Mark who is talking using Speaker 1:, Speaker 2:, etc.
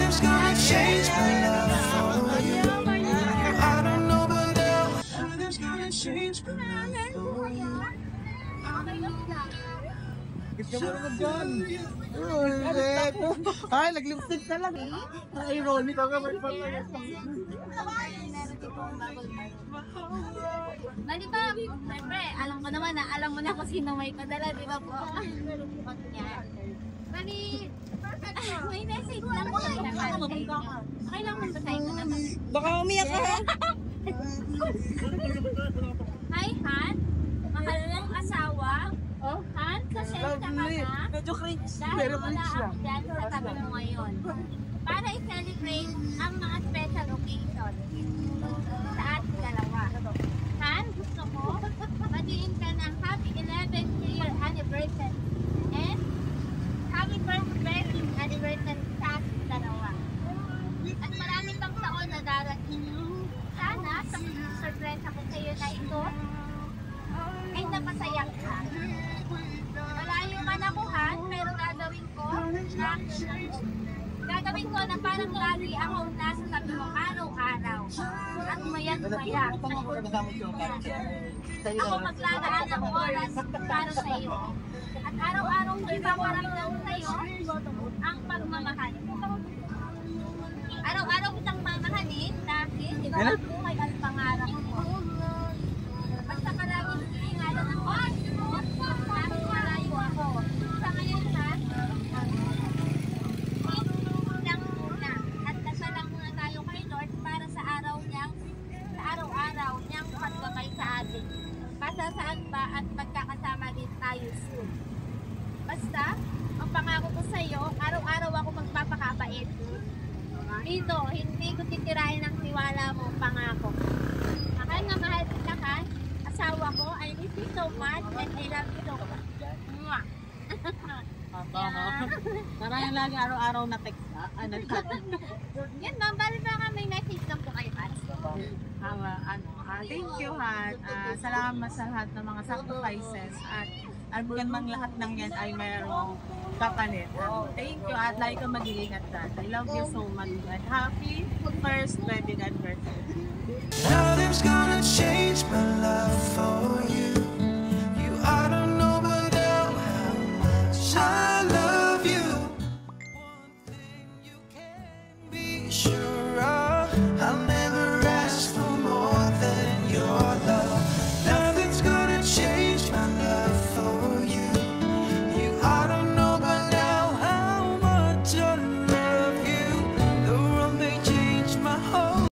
Speaker 1: Nothing's gonna change my love for you. I don't know but nothing's gonna change my love for you.
Speaker 2: Ay, naglipstick ka lang. Ay, Ronnie, ka may pala.
Speaker 3: Di ba, siyempre, alam ko naman na, alam mo na kung sino may padala, di ba po? Bali, may message lang po. Okay lang magbasahin ko naman.
Speaker 2: Baka umiyak ka.
Speaker 3: Hi, Han. Mahal mong asawa. Han, kasensya ka na.
Speaker 2: Medyo cringe.
Speaker 3: Dahil
Speaker 2: Pero
Speaker 3: wala
Speaker 2: cringe lang.
Speaker 3: ako dyan sa tabi mo ngayon. Para i-celebrate ang mga special occasion sa ating dalawa. Han, gusto mo batiin ka ng happy 11th year anniversary and happy first wedding anniversary sa ating dalawa. At marami pang taon na darating. Sana sa surprise ako sa iyo na ito ay napasaya ka. Malayo man ako, Han, pero gagawin ko na parang lagi ako nasa tabi mo araw-araw. At mayan-maya. Ako maglalaan ng oras para sa iyo. At araw-araw ko ipaparamdam sa iyo ang pagmamahal. Araw-araw kitang mamahalin dahil ikaw ang buhay at pangarap mo. Basta palaging hihingalan ng oras mo dahil malayo ako. Sa ngayon, Han, lang muna at nasalang muna tayo kay Lord para sa araw-araw niyang paggabay sa atin. Basta saan ba at magkakasama din tayo soon. Basta, ang pangako ko sa iyo, araw-araw ako magpapakabait. Dito, hindi ko titirahin ang tiwala mo, pangako. Mahal na mahal kita, Han. Asawa ko, I miss you so much and I love you so much. Mwah!
Speaker 2: Parang yung lagi araw-araw na text.
Speaker 3: Yan, ma'am, bali ba may message lang po kayo, Han?
Speaker 2: Thank you, Han. Salamat sa lahat ng mga sacrifices at hanggang mang lahat ng yan ay mayroong kapalit. Thank you at like ka mag-iingat ka. I love you so much and happy first wedding anniversary.
Speaker 1: Nothing's gonna change my love for you.